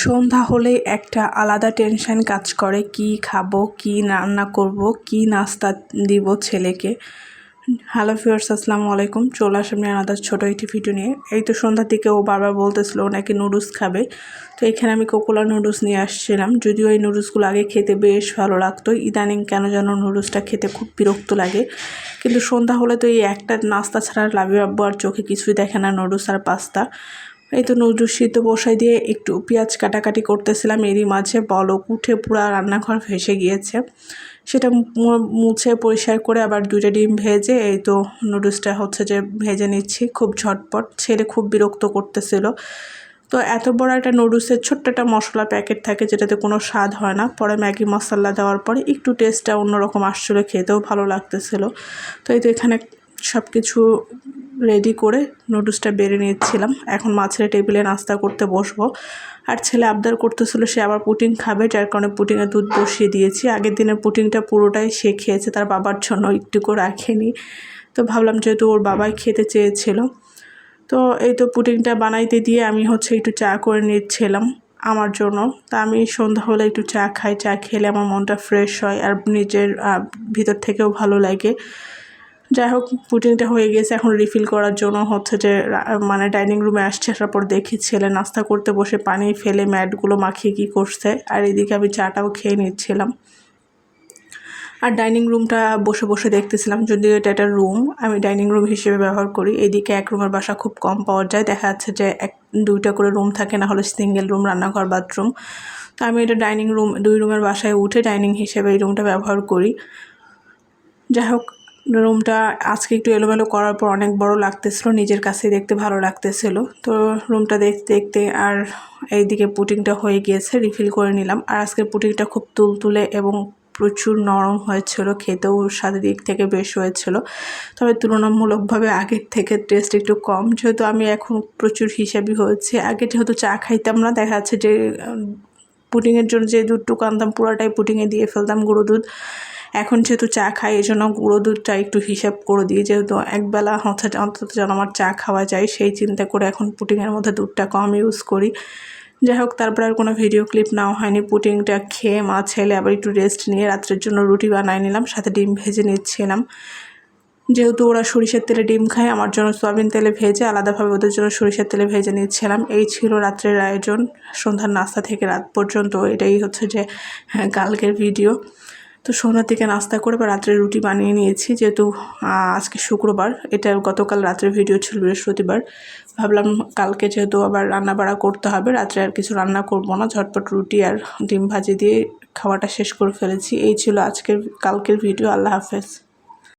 সন্ধ্যা হলেই একটা আলাদা টেনশন কাজ করে, কি খাবো, কি রান্না করব, কি নাস্তা দিব ছেলেকে। হ্যালো ভিউয়ার্স, আসসালামু আলাইকুম। চলে আসলাম আলাদা ছোটো একটি ভিডিও নিয়ে। এই তো সন্ধ্যার দিকে ও বারবার বলতেছিল ও নাকি নুডলস খাবে, তো এখানে আমি কোকোলা নুডলস নিয়ে আসছিলাম। যদিও এই নুডলসগুলো আগে খেতে বেশ ভালো লাগতো, ইদানিং কেন যেন নুডলসটা খেতে খুব বিরক্ত লাগে। কিন্তু সন্ধ্যা হলে তো এই একটা নাস্তা ছাড়া লাভি আব্বু আর চোখে কিছুই দেখে না, নুডলস আর পাস্তা। এই তো নুডলস সিদ্ধ বসাই দিয়ে একটু পেঁয়াজ কাটাকাটি করতেছিলাম, এরই মাঝে বলক উঠে পুরা রান্নাঘর ভেসে গিয়েছে। সেটা মুছে পরিষ্কার করে আবার 2টা ডিম ভেজে এই তো নুডলসটা হচ্ছে যে ভেজে নিচ্ছি খুব ঝটপট। ছেলে খুব বিরক্ত করতেছিল। তো এত বড় একটা নুডলসের ছোট্ট একটা মশলা প্যাকেট থাকে যেটাতে কোনো স্বাদ হয় না, পরে ম্যাগি মশলা দেওয়ার পরে একটু টেস্টটা অন্যরকম আসছিলো, খেতেও ভালো লাগতেছিল। তো এই তো এখানে সব কিছু রেডি করে নুডলসটা বেড়ে নিচ্ছিলাম। এখন মাছের টেবিলে নাস্তা করতে বসবো। আর ছেলে আবদার করতেছিল সে আবার পুডিং খাবে, যার কারণে পুডিংয়ে দুধ বসিয়ে দিয়েছি। আগের দিনের পুডিংটা পুরোটাই সে খেয়েছে, তার বাবার জন্য একটুকু রাখেনি। তো ভাবলাম যেহেতু ওর বাবাই খেতে চেয়েছিল, তো এই তো পুডিংটা বানাইতে দিয়ে আমি হচ্ছে একটু চা করে নিচ্ছিলাম আমার জন্য। তা আমি সন্ধ্যা হলে একটু চা খাই, চা খেলে আমার মনটা ফ্রেশ হয় আর নিজের ভিতর থেকেও ভালো লাগে। যাই হোক, পুডিংটা হয়ে গেছে, এখন রিফিল করার জন্য হচ্ছে যে মানে ডাইনিং রুমে আসছে। আসার পর দেখি ছেলে নাস্তা করতে বসে পানি ফেলে ম্যাটগুলো মাখিয়ে কী করছে, আর এদিকে আমি চাটাও খেয়ে নিচ্ছিলাম। আর ডাইনিং রুমটা বসে বসে দেখতেছিলাম, যদিও এটা একটা রুম আমি ডাইনিং রুম হিসেবে ব্যবহার করি। এদিকে এক রুমের বাসা খুব কম পাওয়া যায়, দেখা যাচ্ছে যে 2টা করে রুম থাকে, না হলে সিঙ্গেল রুম, রান্নাঘর, বাথরুম। তো আমি এটা ডাইনিং রুম 2 রুমের বাসায় উঠে ডাইনিং হিসেবে এই রুমটা ব্যবহার করি। যাই হোক, রুমটা আজকে একটু এলোমেলো করার পর অনেক বড় লাগতেছিল, নিজের কাছে দেখতে ভালো লাগতেছিল। তো রুমটা দেখতে দেখতে আর এইদিকে পুডিংটা হয়ে গিয়েছে, রিফিল করে নিলাম। আর আজকের পুডিংটা খুব তুলতুলে এবং প্রচুর নরম হয়েছিল, খেতেও স্বাদের দিক থেকে বেশ হয়েছিল। তবে তুলনামূলকভাবে আগের থেকে টেস্ট একটু কম, যেহেতু আমি এখন প্রচুর হিসাবই হয়েছে। আগে যেহেতু চা খাইতাম না, দেখা যাচ্ছে যে পুডিংয়ের জন্য যে দুধটুকু আনতাম পুরোটাই পুডিংয়ে দিয়ে ফেলতাম, গুঁড়ো দুধ। এখন যেহেতু চা খাই, এই জন্য গুঁড়ো দুধটা একটু হিসাব করে দিই, যেহেতু একবেলা হচ্ছে অন্তত যেন আমার চা খাওয়া যায়, সেই চিন্তা করে এখন পুডিংয়ের মধ্যে দুধটা কম ইউজ করি। যাই হোক, তারপর আর কোনো ভিডিও ক্লিপ নেওয়া হয়নি। পুডিংটা খেয়ে মা ছেলে আবার একটু রেস্ট নিয়ে রাত্রের জন্য রুটি বানিয়ে নিলাম, সাথে ডিম ভেজে নিচ্ছিলাম। যেহেতু ওরা সরিষার তেলে ডিম খায়, আমার জন্য সয়াবিন তেলে ভেজে আলাদাভাবে ওদের জন্য সরিষার তেলে ভেজে নিচ্ছিলাম। এই ছিল রাত্রের আয়োজন, সন্ধ্যার নাস্তা থেকে রাত পর্যন্ত। এটাই হচ্ছে যে কালকের ভিডিও। তো সন্ধ্যার দিকে নাস্তা করে বা রাত্রে রুটি বানিয়ে নিয়েছি, যেহেতু আজকে শুক্রবার, এটা গতকাল রাত্রের ভিডিও ছিল বৃহস্পতিবার। ভাবলাম কালকে যেহেতু আবার রান্না বাড়া করতে হবে, রাত্রে আর কিছু রান্না করব না, ঝটপট রুটি আর ডিম ভাজি দিয়ে খাওয়াটা শেষ করে ফেলেছি। এই ছিল কালকের ভিডিও। আল্লাহ হাফেজ।